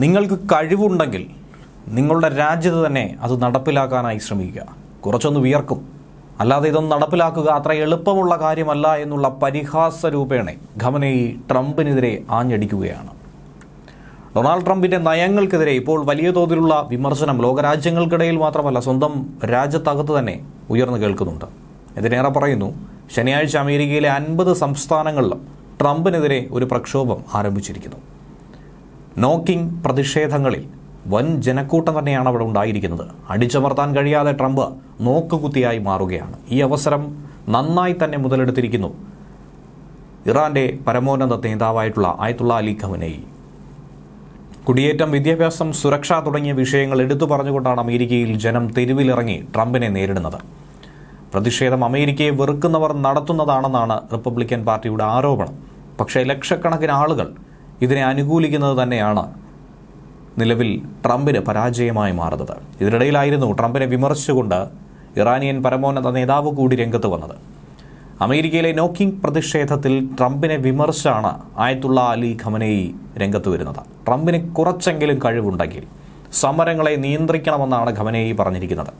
നിങ്ങൾക്ക് കഴിവുണ്ടെങ്കിൽ നിങ്ങളുടെ രാജ്യത്ത് തന്നെ അത് നടപ്പിലാക്കാനായി ശ്രമിക്കുക. കുറച്ചൊന്ന് വിയർക്കും, അല്ലാതെ ഇതൊന്നും നടപ്പിലാക്കുക അത്ര എളുപ്പമുള്ള കാര്യമല്ല എന്നുള്ള പരിഹാസ രൂപേണ ഖമനേയി ട്രംപിനെതിരെ ആഞ്ഞടിക്കുകയാണ്. ഡൊണാൾഡ് ട്രംപിന്റെ നയങ്ങൾക്കെതിരെ ഇപ്പോൾ വലിയ തോതിലുള്ള വിമർശനം ലോകരാജ്യങ്ങൾക്കിടയിൽ മാത്രമല്ല സ്വന്തം രാജ്യത്തകത്ത് തന്നെ ഉയർന്നു കേൾക്കുന്നുണ്ട്. ഇതിനേറെ പറയുന്നു, ശനിയാഴ്ച അമേരിക്കയിലെ 50 സംസ്ഥാനങ്ങളിലും ട്രംപിനെതിരെ ഒരു പ്രക്ഷോഭം ആരംഭിച്ചിരിക്കുന്നു. നോക്കിംഗ് പ്രതിഷേധങ്ങളിൽ വൻ ജനക്കൂട്ടം തന്നെയാണ് അവിടെ ഉണ്ടായിരിക്കുന്നത്. അടിച്ചമർത്താൻ കഴിയാതെ ട്രംപ് നോക്കുകുത്തിയായി മാറുകയാണ്. ഈ അവസരം നന്നായി തന്നെ മുതലെടുത്തിരിക്കുന്നു ഇറാന്റെ പരമോന്നത നേതാവായിട്ടുള്ള ആയത്തുള്ള അലി ഖമനേയി. കുടിയേറ്റം, വിദ്യാഭ്യാസം, സുരക്ഷ തുടങ്ങിയ വിഷയങ്ങൾ എടുത്തു പറഞ്ഞുകൊണ്ടാണ് അമേരിക്കയിൽ ജനം തെരുവിലിറങ്ങി ട്രംപിനെ നേരിടുന്നത്. പ്രതിഷേധം അമേരിക്കയെ വെറുക്കുന്നവർ നടത്തുന്നതാണെന്നാണ് റിപ്പബ്ലിക്കൻ പാർട്ടിയുടെ ആരോപണം. പക്ഷേ ലക്ഷക്കണക്കിന് ആളുകൾ ഇതിനെ അനുകൂലിക്കുന്നത് തന്നെയാണ് നിലവിൽ ട്രംപിന് പരാജയമായി മാറുന്നത്. ഇതിനിടയിലായിരുന്നു ട്രംപിനെ വിമർശിച്ചുകൊണ്ട് ഇറാനിയൻ പരമോന്നത നേതാവ് കൂടി രംഗത്ത് വന്നത്. അമേരിക്കയിലെ നോക്കിംഗ് പ്രതിഷേധത്തിൽ ട്രംപിനെ വിമർശിച്ചാണ് ആയത്തുള്ള അലി ഖമനേയി രംഗത്ത് വരുന്നത്. ട്രംപിന് കുറച്ചെങ്കിലും കഴിവുണ്ടെങ്കിൽ സമരങ്ങളെ നിയന്ത്രിക്കണമെന്നാണ് ഖമനേയി പറഞ്ഞിരിക്കുന്നത്.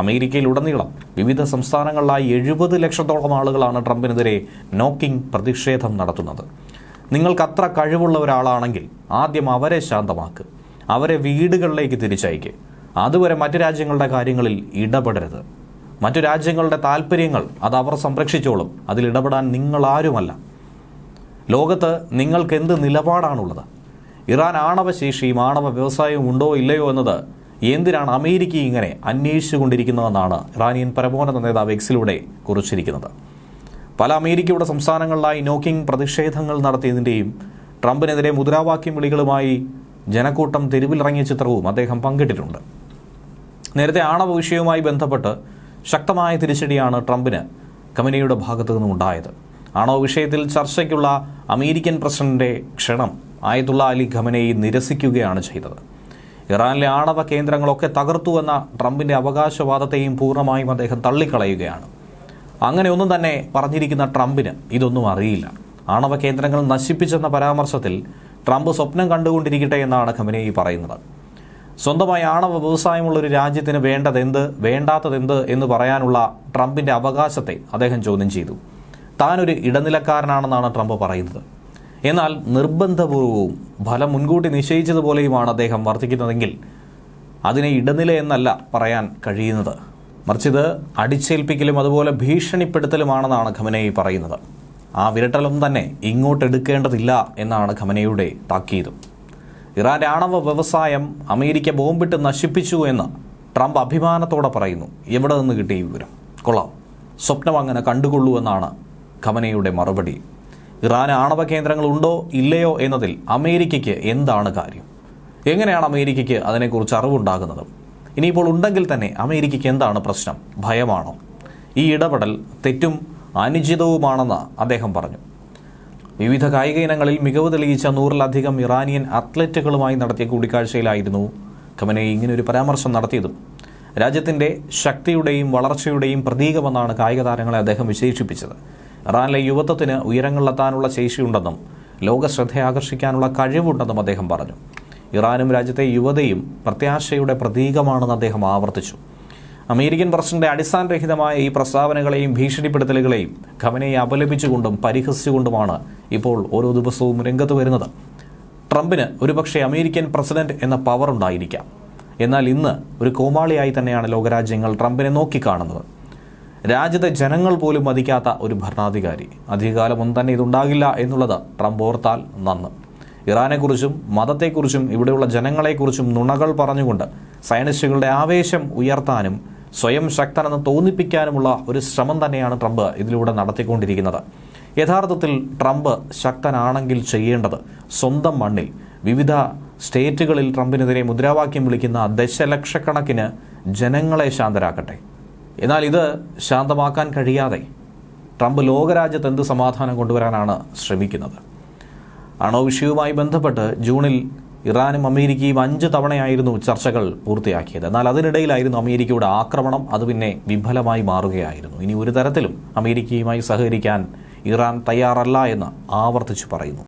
അമേരിക്കയിലുടനീളം വിവിധ സംസ്ഥാനങ്ങളിലായി 70 ലക്ഷത്തോളം ആളുകളാണ് ട്രംപിനെതിരെ നോക്കിംഗ് പ്രതിഷേധം നടത്തുന്നത്. നിങ്ങൾക്ക് അത്ര കഴിവുള്ള ഒരാളാണെങ്കിൽ ആദ്യം അവരെ ശാന്തമാക്കുക, അവരെ വീടുകളിലേക്ക് തിരിച്ചയക്കുക. അതുവരെ മറ്റു രാജ്യങ്ങളുടെ കാര്യങ്ങളിൽ ഇടപെടരുത്. മറ്റു രാജ്യങ്ങളുടെ താല്പര്യങ്ങൾ അത് അവർ സംരക്ഷിച്ചോളും. അതിൽ ഇടപെടാൻ നിങ്ങളാരുമല്ല. ലോകത്ത് നിങ്ങൾക്ക് എന്ത് നിലപാടാണുള്ളത്? ഇറാൻ ആണവശേഷിയും ആണവ വ്യവസായവും ഉണ്ടോ ഇല്ലയോ എന്നത് എന്തിനാണ് അമേരിക്ക ഇങ്ങനെ അന്വേഷിച്ചുകൊണ്ടിരിക്കുന്നതെന്നാണ് ഇറാനിയൻ പരമോന്നത നേതാവ് എക്സിലൂടെ കുറിച്ചിരിക്കുന്നത്. പല അമേരിക്കയുടെ സംസ്ഥാനങ്ങളിലായി നോക്കിംഗ് പ്രതിഷേധങ്ങൾ നടത്തിയതിൻ്റെയും ട്രംപിനെതിരെ മുദ്രാവാക്യം വിളികളുമായി ജനക്കൂട്ടം തെരുവിലിറങ്ങിയ ചിത്രവും അദ്ദേഹം പങ്കിട്ടിട്ടുണ്ട്. നേരത്തെ ആണവ വിഷയവുമായി ബന്ധപ്പെട്ട് ശക്തമായ തിരിച്ചടിയാണ് ട്രംപിന് ഖമനേയിയുടെ ഭാഗത്തു നിന്നും ഉണ്ടായത്. ആണവ വിഷയത്തിൽ ചർച്ചയ്ക്കുള്ള അമേരിക്കൻ പ്രസിഡന്റിന്റെ ക്ഷണം ആയത്തുള്ള അലി ഖമനേയി നിരസിക്കുകയാണ് ചെയ്തത്. ഇറാനിലെ ആണവ കേന്ദ്രങ്ങളൊക്കെ തകർത്തുവെന്ന ട്രംപിന്റെ അവകാശവാദത്തെയും പൂർണ്ണമായും അദ്ദേഹം തള്ളിക്കളയുകയാണ്. അങ്ങനെ ഒന്നും തന്നെ പറഞ്ഞിരിക്കുന്ന ട്രംപിന് ഇതൊന്നും അറിയില്ല. ആണവ കേന്ദ്രങ്ങൾ നശിപ്പിച്ചെന്ന പരാമർശത്തിൽ ട്രംപ് സ്വപ്നം കണ്ടുകൊണ്ടിരിക്കട്ടെ എന്നാണ് ഖമനേയി പറയുന്നത്. സ്വന്തമായി ആണവ വ്യവസായമുള്ളൊരു രാജ്യത്തിന് വേണ്ടതെന്ത് വേണ്ടാത്തതെന്ത് എന്ന് പറയാനുള്ള ട്രംപിന്റെ അവകാശത്തെ അദ്ദേഹം ചോദ്യം ചെയ്തു. താനൊരു ഇടനിലക്കാരനാണെന്നാണ് ട്രംപ് പറയുന്നത്. എന്നാൽ നിർബന്ധപൂർവവും ഫലം മുൻകൂട്ടി നിശ്ചയിച്ചതുപോലെയുമാണ് അദ്ദേഹം വർത്തിക്കുന്നതെങ്കിൽ അതിനെ ഇടനില എന്നല്ല പറയാൻ കഴിയുന്നത്. മറിച്ച് ഇത് അടിച്ചേൽപ്പിക്കലും അതുപോലെ ഭീഷണിപ്പെടുത്തലുമാണെന്നാണ് ഖമനേയി പറയുന്നത്. ആ വിരട്ടലൊന്നും തന്നെ ഇങ്ങോട്ടെടുക്കേണ്ടതില്ല എന്നാണ് ഖമനേയിയുടെ താക്കീതും. ഇറാന്റെ ആണവ വ്യവസായം അമേരിക്ക ബോംബിട്ട് നശിപ്പിച്ചു എന്ന് ട്രംപ് അഭിമാനത്തോടെ പറയുന്നു. എവിടെ നിന്ന് കിട്ടിയ വിവരം? കൊള്ളാം, സ്വപ്നം അങ്ങനെ കണ്ടുകൊള്ളൂ എന്നാണ് ഖമനേയിയുടെ മറുപടി. ഇറാന് ആണവ കേന്ദ്രങ്ങൾ ഉണ്ടോ ഇല്ലയോ എന്നതിൽ അമേരിക്കയ്ക്ക് എന്താണ് കാര്യം? എങ്ങനെയാണ് അമേരിക്കയ്ക്ക് അതിനെക്കുറിച്ച് അറിവുണ്ടാകുന്നത്? ഇനിയിപ്പോൾ ഉണ്ടെങ്കിൽ തന്നെ അമേരിക്കയ്ക്ക് എന്താണ് പ്രശ്നം? ഭയമാണോ? ഈ ഇടപെടൽ തെറ്റും അനുചിതവുമാണെന്ന് അദ്ദേഹം പറഞ്ഞു. വിവിധ കായിക ഇനങ്ങളിൽ മികവ് തെളിയിച്ച 100-ലധികം ഇറാനിയൻ അത്ലറ്റുകളുമായി നടത്തിയ കൂടിക്കാഴ്ചയിലായിരുന്നു ഖമനേയി ഇങ്ങനെയൊരു പരാമർശം നടത്തിയതും. രാജ്യത്തിൻ്റെ ശക്തിയുടെയും വളർച്ചയുടെയും പ്രതീകമെന്നാണ് കായിക താരങ്ങളെ അദ്ദേഹം വിശേഷിപ്പിച്ചത്. ഇറാനിലെ യുവത്വത്തിന് ഉയരങ്ങളിലെത്താനുള്ള ശേഷിയുണ്ടെന്നും ലോക ശ്രദ്ധയാകർഷിക്കാനുള്ള കഴിവുണ്ടെന്നും അദ്ദേഹം പറഞ്ഞു. ഇറാനും രാജ്യത്തെ യുവതയും പ്രത്യാശയുടെ പ്രതീകമാണെന്ന് അദ്ദേഹം ആവർത്തിച്ചു. അമേരിക്കൻ പ്രസിഡന്റ് അടിസ്ഥാനരഹിതമായ ഈ പ്രസ്താവനകളെയും ഭീഷണിപ്പെടുത്തലുകളെയും ഖമനേയി അപലപിച്ചുകൊണ്ടും പരിഹസിച്ചുകൊണ്ടുമാണ് ഇപ്പോൾ ഓരോ ദിവസവും രംഗത്ത് വരുന്നത്. ട്രംപിന് ഒരുപക്ഷെ അമേരിക്കൻ പ്രസിഡന്റ് എന്ന പവർ ഉണ്ടായിരിക്കാം. എന്നാൽ ഇന്ന് ഒരു കോമാളിയായി തന്നെയാണ് ലോകരാജ്യങ്ങൾ ട്രംപിനെ നോക്കിക്കാണുന്നത്. രാജ്യത്തെ ജനങ്ങൾ പോലും മതിക്കാത്ത ഒരു ഭരണാധികാരി. അധികകാലം ഒന്നും തന്നെ ഇതുണ്ടാകില്ല എന്നുള്ളത് ട്രംപ് ഓർത്താൽ നന്ന്. ഇറാനെക്കുറിച്ചും മതത്തെക്കുറിച്ചും ഇവിടെയുള്ള ജനങ്ങളെക്കുറിച്ചും നുണകൾ പറഞ്ഞുകൊണ്ട് സയനിസ്റ്റുകളുടെ ആവേശം ഉയർത്താനും സ്വയം ശക്തനെന്ന് തോന്നിപ്പിക്കാനുമുള്ള ഒരു ശ്രമം തന്നെയാണ് ട്രംപ് ഇതിലൂടെ നടത്തിക്കൊണ്ടിരിക്കുന്നത്. യഥാർത്ഥത്തിൽ ട്രംപ് ശക്തനാണെങ്കിൽ ചെയ്യേണ്ടത് സ്വന്തം മണ്ണിൽ വിവിധ സ്റ്റേറ്റുകളിൽ ട്രംപിനെതിരെ മുദ്രാവാക്യം വിളിക്കുന്ന ദശലക്ഷക്കണക്കിന് ജനങ്ങളെ ശാന്തരാക്കട്ടെ. എന്നാൽ ഇത് ശാന്തമാക്കാൻ കഴിയാതെ ട്രംപ് ലോകരാജ്യത്ത് എന്ത് സമാധാനം കൊണ്ടുവരാനാണ് ശ്രമിക്കുന്നത്? ആണവ വിഷയവുമായി ബന്ധപ്പെട്ട് ജൂണിൽ ഇറാനും അമേരിക്കയും 5 തവണയായിരുന്നു ചർച്ചകൾ പൂർത്തിയാക്കിയത്. എന്നാൽ അതിനിടയിലായിരുന്നു അമേരിക്കയുടെ ആക്രമണം. അത് പിന്നെ വിഫലമായി മാറുകയായിരുന്നു. ഇനി ഒരു തരത്തിലും അമേരിക്കയുമായി സഹകരിക്കാൻ ഇറാൻ തയ്യാറല്ല എന്ന് ആവർത്തിച്ചു പറയുന്നു.